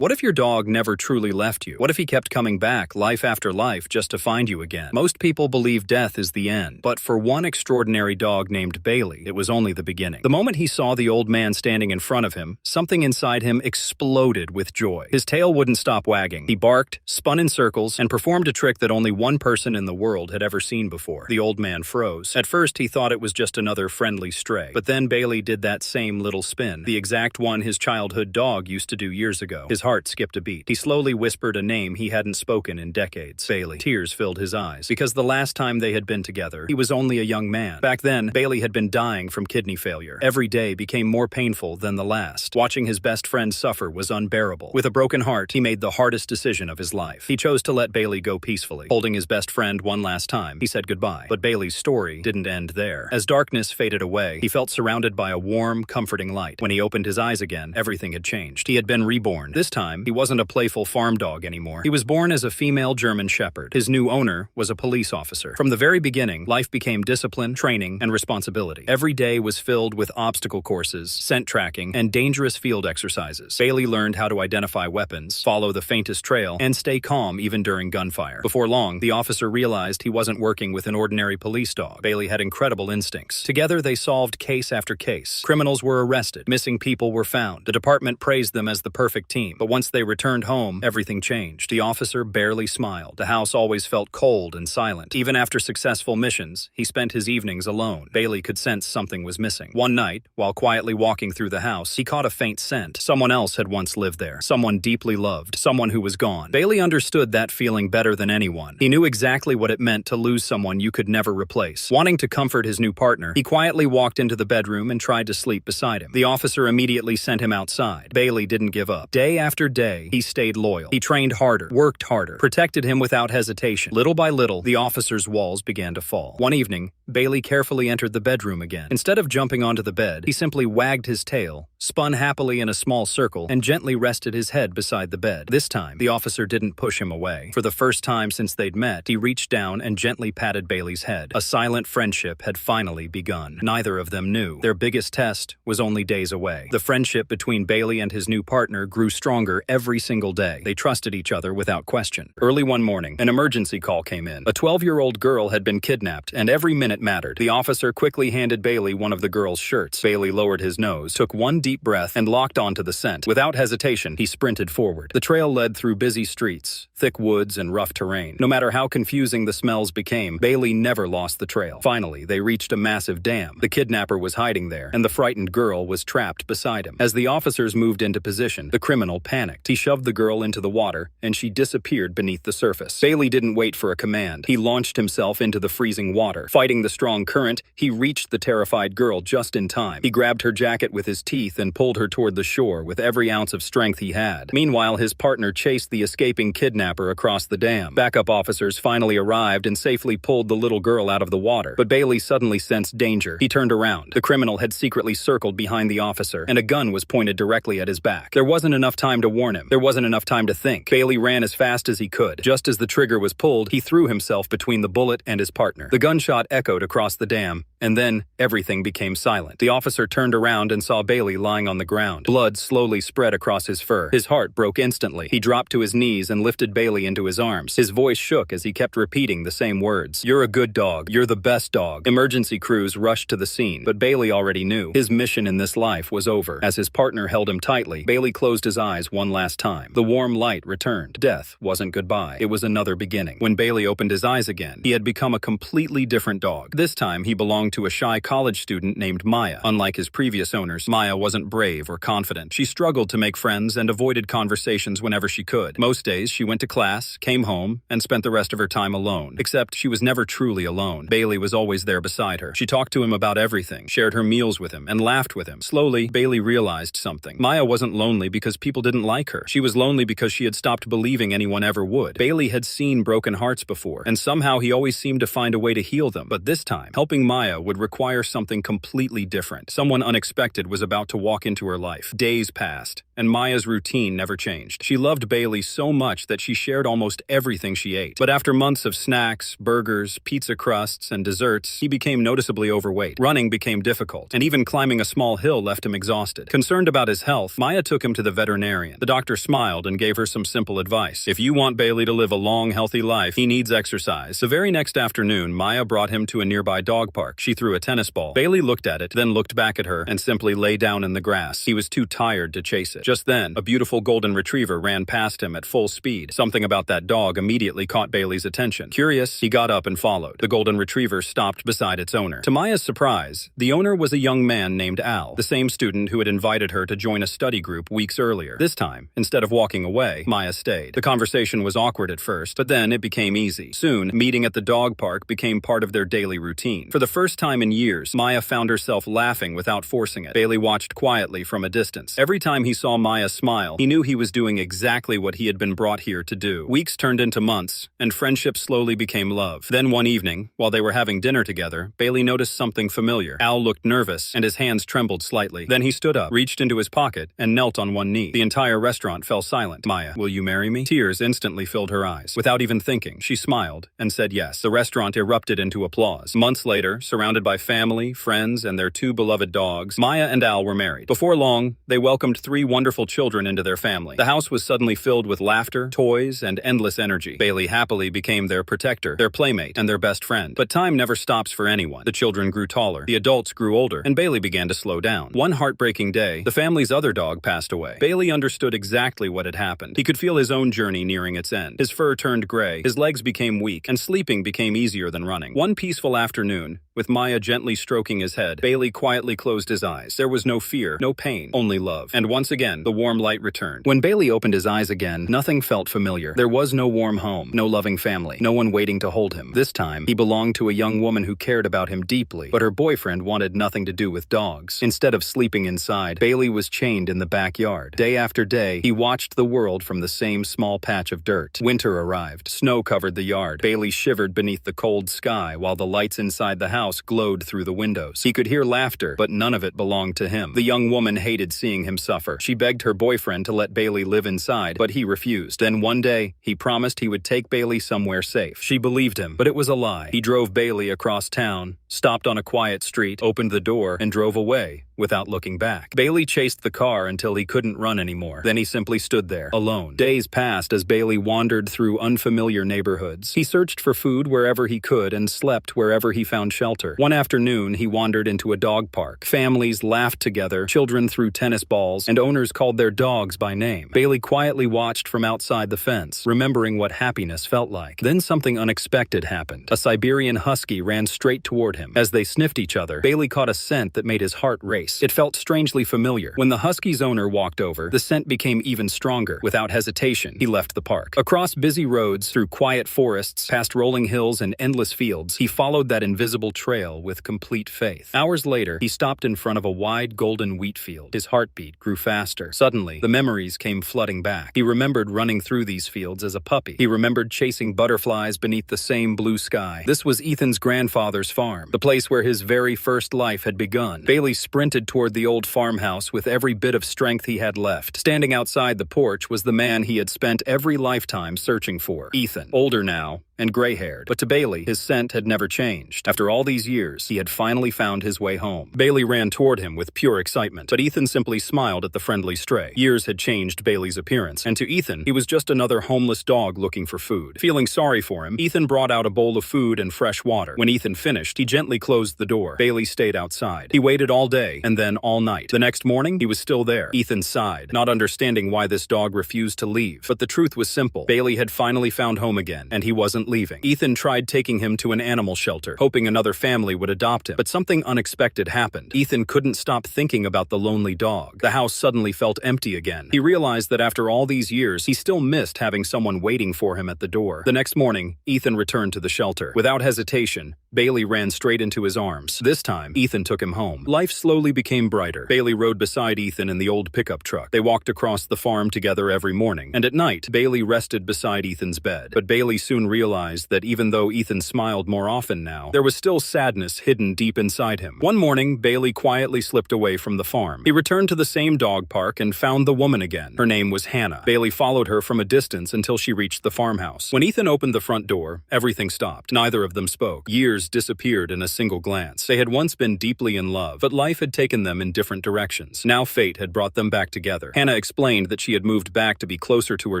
What if your dog never truly left you? What if he kept coming back, life after life, just to find you again? Most people believe death is the end, but for one extraordinary dog named Bailey, it was only the beginning. The moment he saw the old man standing in front of him, something inside him exploded with joy. His tail wouldn't stop wagging. He barked, spun in circles, and performed a trick that only one person in the world had ever seen before. The old man froze. At first, he thought it was just another friendly stray, but then Bailey did that same little spin, the exact one his childhood dog used to do years ago. His heart skipped a beat. He slowly whispered a name he hadn't spoken in decades. Bailey. Tears filled his eyes, because the last time they had been together, he was only a young man. Back then, Bailey had been dying from kidney failure. Every day became more painful than the last. Watching his best friend suffer was unbearable. With a broken heart, he made the hardest decision of his life. He chose to let Bailey go peacefully. Holding his best friend one last time, he said goodbye. But Bailey's story didn't end there. As darkness faded away, he felt surrounded by a warm, comforting light. When he opened his eyes again, everything had changed. He had been reborn. This time, he wasn't a playful farm dog anymore. He was born as a female German shepherd. His new owner was a police officer. From the very beginning, life became discipline, training, and responsibility. Every day was filled with obstacle courses, scent tracking, and dangerous field exercises. Bailey learned how to identify weapons, follow the faintest trail, and stay calm even during gunfire. Before long, the officer realized he wasn't working with an ordinary police dog. Bailey had incredible instincts. Together, they solved case after case. Criminals were arrested. Missing people were found. The department praised them as the perfect team. But once they returned home, everything changed. The officer barely smiled. The house always felt cold and silent. Even after successful missions, he spent his evenings alone. Bailey could sense something was missing. One night, while quietly walking through the house, he caught a faint scent. Someone else had once lived there. Someone deeply loved. Someone who was gone. Bailey understood that feeling better than anyone. He knew exactly what it meant to lose someone you could never replace. Wanting to comfort his new partner, he quietly walked into the bedroom and tried to sleep beside him. The officer immediately sent him outside. Bailey didn't give up. Day after day, he stayed loyal. He trained harder, worked harder, protected him without hesitation. Little by little, the officer's walls began to fall. One evening, Bailey carefully entered the bedroom again. Instead of jumping onto the bed, he simply wagged his tail, spun happily in a small circle, and gently rested his head beside the bed. This time, the officer didn't push him away. For the first time since they'd met, he reached down and gently patted Bailey's head. A silent friendship had finally begun. Neither of them knew. Their biggest test was only days away. The friendship between Bailey and his new partner grew stronger every single day. They trusted each other without question. Early one morning, an emergency call came in. A 12-year-old girl had been kidnapped, and every minute mattered. The officer quickly handed Bailey one of the girl's shirts. Bailey lowered his nose, took one deep breath, and locked onto the scent. Without hesitation, he sprinted forward. The trail led through busy streets, thick woods, and rough terrain. No matter how confusing the smells became, Bailey never lost the trail. Finally, they reached a massive dam. The kidnapper was hiding there, and the frightened girl was trapped beside him. As the officers moved into position, the criminal panicked. He shoved the girl into the water, and she disappeared beneath the surface. Bailey didn't wait for a command. He launched himself into the freezing water. Fighting the strong current, he reached the terrified girl just in time. He grabbed her jacket with his teeth and pulled her toward the shore with every ounce of strength he had. Meanwhile, his partner chased the escaping kidnapper across the dam. Backup officers finally arrived and safely pulled the little girl out of the water. But Bailey suddenly sensed danger. He turned around. The criminal had secretly circled behind the officer, and a gun was pointed directly at his back. There wasn't enough time to warn him. There wasn't enough time to think. Bailey ran as fast as he could. Just as the trigger was pulled, he threw himself between the bullet and his partner. The gunshot echoed across the dam, and then everything became silent. The officer turned around and saw Bailey lying on the ground. Blood slowly spread across his fur. His heart broke instantly. He dropped to his knees and lifted Bailey into his arms. His voice shook as he kept repeating the same words. "You're a good dog. You're the best dog." Emergency crews rushed to the scene, but Bailey already knew. His mission in this life was over. As his partner held him tightly, Bailey closed his eyes one last time. The warm light returned. Death wasn't goodbye. It was another beginning. When Bailey opened his eyes again, he had become a completely different dog. This time, he belonged to a shy college student named Maya. Unlike his previous owners, Maya wasn't brave or confident. She struggled to make friends and avoided conversations whenever she could. Most days, she went to class, came home, and spent the rest of her time alone. Except she was never truly alone. Bailey was always there beside her. She talked to him about everything, shared her meals with him, and laughed with him. Slowly, Bailey realized something. Maya wasn't lonely because people didn't like her. She was lonely because she had stopped believing anyone ever would. Bailey had seen broken hearts before, and somehow he always seemed to find a way to heal them. But this time, helping Maya would require something completely different. Someone unexpected was about to walk into her life. Days passed, and Maya's routine never changed. She loved Bailey so much that she shared almost everything she ate. But after months of snacks, burgers, pizza crusts, and desserts, he became noticeably overweight. Running became difficult, and even climbing a small hill left him exhausted. Concerned about his health, Maya took him to the veterinarian. The doctor smiled and gave her some simple advice. If you want Bailey to live a long, healthy life, he needs exercise. The very next afternoon, Maya brought him to a nearby dog park. She threw a tennis ball. Bailey looked at it, then looked back at her, and simply lay down in the grass. He was too tired to chase it. Just then, a beautiful golden retriever ran past him at full speed. Something about that dog immediately caught Bailey's attention. Curious, he got up and followed. The golden retriever stopped beside its owner. To Maya's surprise, the owner was a young man named Al, the same student who had invited her to join a study group weeks earlier. This time, instead of walking away, Maya stayed. The conversation was awkward at first, but then it became easy. Soon, meeting at the dog park became part of their daily routine. For the first time in years, Maya found herself laughing without forcing it. Bailey watched quietly from a distance. Every time he saw Maya smile, he knew he was doing exactly what he had been brought here to do. Weeks turned into months, and friendship slowly became love. Then one evening, while they were having dinner together, Bailey noticed something familiar. Al looked nervous, and his hands trembled slightly. Then he stood up, reached into his pocket, and knelt on one knee. The entire restaurant fell silent. Maya, will you marry me? Tears instantly filled her eyes. Without even thinking, she smiled and said yes. The restaurant erupted into applause. Months later, surrounded by family, friends, and their two beloved dogs, Maya and Al were married. Before long, they welcomed 3 wonderful children into their family. The house was suddenly filled with laughter, toys, and endless energy. Bailey happily became their protector, their playmate, and their best friend. But time never stops for anyone. The children grew taller, the adults grew older, and Bailey began to slow down. One heartbreaking day, the family's other dog passed away. Bailey understood exactly what had happened. He could feel his own journey nearing its end. His fur turned gray, his legs became weak, and sleeping became easier than running. One peaceful afternoon, with Maya gently stroking his head, Bailey quietly closed his eyes. There was no fear, no pain, only love. And once again, the warm light returned. When Bailey opened his eyes again, nothing felt familiar. There was no warm home, no loving family, no one waiting to hold him. This time, he belonged to a young woman who cared about him deeply, but her boyfriend wanted nothing to do with dogs. Instead of sleeping inside, Bailey was chained in the backyard. Day after day, he watched the world from the same small patch of dirt. Winter arrived. Snow covered the yard. Bailey shivered beneath the cold sky while the lights inside the house glowed through the windows. He could hear laughter, but none of it belonged to him. The young woman hated seeing him suffer. She begged her boyfriend to let Bailey live inside, but he refused. Then one day, he promised he would take Bailey somewhere safe. She believed him, but it was a lie. He drove Bailey across town, stopped on a quiet street, opened the door, and drove away without looking back. Bailey chased the car until he couldn't run anymore. Then he simply stood there, alone. Days passed as Bailey wandered through unfamiliar neighborhoods. He searched for food wherever he could and slept wherever he found shelter. One afternoon, he wandered into a dog park. Families laughed together, children threw tennis balls, and owners called their dogs by name. Bailey quietly watched from outside the fence, remembering what happiness felt like. Then something unexpected happened. A Siberian husky ran straight toward him. As they sniffed each other, Bailey caught a scent that made his heart race. It felt strangely familiar. When the husky's owner walked over, the scent became even stronger. Without hesitation, he left the park. Across busy roads, through quiet forests, past rolling hills and endless fields, he followed that invisible trail with complete faith. Hours later, he stopped in front of a wide golden wheat field. His heartbeat grew faster. Suddenly, the memories came flooding back. He remembered running through these fields as a puppy. He remembered chasing butterflies beneath the same blue sky. This was Ethan's grandfather's farm, the place where his very first life had begun. Bailey sprinted toward the old farmhouse with every bit of strength he had left. Standing outside the porch was the man he had spent every lifetime searching for. Ethan, older now and gray-haired. But to Bailey, his scent had never changed. After all these years, he had finally found his way home. Bailey ran toward him with pure excitement, but Ethan simply smiled at the friendly stray. Years had changed Bailey's appearance, and to Ethan, he was just another homeless dog looking for food. Feeling sorry for him, Ethan brought out a bowl of food and fresh water. When Ethan finished, he gently closed the door. Bailey stayed outside. He waited all day, and then all night. The next morning, he was still there. Ethan sighed, not understanding why this dog refused to leave. But the truth was simple. Bailey had finally found home again, and he wasn't leaving. Ethan tried taking him to an animal shelter, hoping another family would adopt him. But something unexpected happened. Ethan couldn't stop thinking about the lonely dog. The house suddenly felt empty again. He realized that after all these years, he still missed having someone waiting for him at the door. The next morning, Ethan returned to the shelter. Without hesitation, Bailey ran straight into his arms. This time, Ethan took him home. Life slowly became brighter. Bailey rode beside Ethan in the old pickup truck. They walked across the farm together every morning, and at night, Bailey rested beside Ethan's bed. But Bailey soon realized that even though Ethan smiled more often now, there was still sadness hidden deep inside him. One morning, Bailey quietly slipped away from the farm. He returned to the same dog park and found the woman again. Her name was Hannah. Bailey followed her from a distance until she reached the farmhouse. When Ethan opened the front door, everything stopped. Neither of them spoke. Years disappeared in a single glance. They had once been deeply in love, but life had taken them in different directions. Now fate had brought them back together. Hannah explained that she had moved back to be closer to her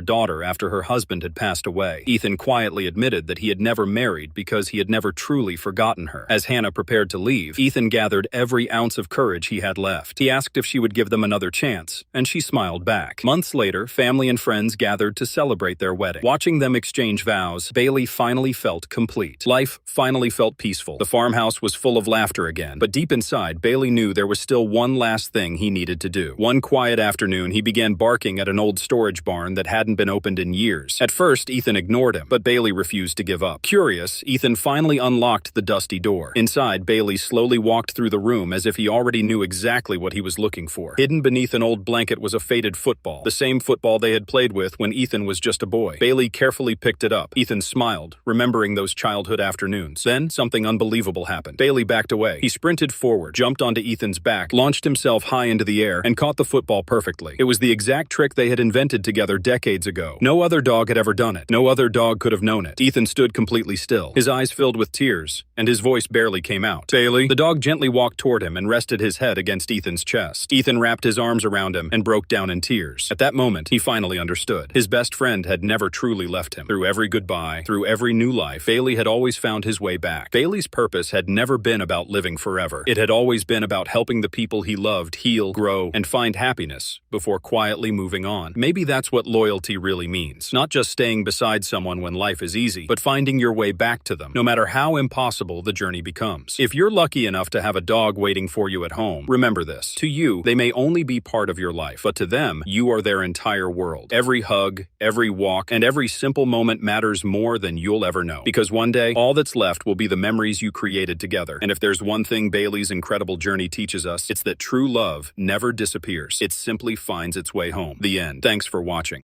daughter after her husband had passed away. Ethan quietly admitted that he had never married because he had never truly forgotten her. As Hannah prepared to leave, Ethan gathered every ounce of courage he had left. He asked if she would give them another chance, and she smiled back. Months later, family and friends gathered to celebrate their wedding. Watching them exchange vows, Bailey finally felt complete. Life finally felt peaceful. The farmhouse was full of laughter again, but deep inside, Bailey knew there was still one last thing he needed to do. One quiet afternoon, he began barking at an old storage barn that hadn't been opened in years. At first, Ethan ignored him, but Bailey refused to give up. Curious, Ethan finally unlocked the dusty door. Inside, Bailey slowly walked through the room as if he already knew exactly what he was looking for. Hidden beneath an old blanket was a faded football, the same football they had played with when Ethan was just a boy. Bailey carefully picked it up. Ethan smiled, remembering those childhood afternoons. Then, something unbelievable happened. Bailey backed away. He sprinted forward, jumped onto Ethan's back, launched himself high into the air, and caught the football perfectly. It was the exact trick they had invented together decades ago. No other dog had ever done it. No other dog could have known it. Ethan stood completely still, his eyes filled with tears, and his voice barely came out. Bailey. The dog gently walked toward him and rested his head against Ethan's chest. Ethan wrapped his arms around him and broke down in tears. At that moment, he finally understood. His best friend had never truly left him. Through every goodbye, through every new life, Bailey had always found his way back. Bailey's purpose had never been about living forever. It had always been about helping the people he loved heal, grow, and find happiness before quietly moving on. Maybe that's what loyalty really means. Not just staying beside someone when life is easy, but finding your way back to them, no matter how impossible the journey becomes. If you're lucky enough to have a dog waiting for you at home, remember this. To you, they may only be part of your life, but to them, you are their entire world. Every hug, every walk, and every simple moment matters more than you'll ever know. Because one day, all that's left will be the memories you created together. And if there's one thing Bailey's incredible journey teaches us, it's that true love never disappears. It simply finds its way home. The end. Thanks for watching.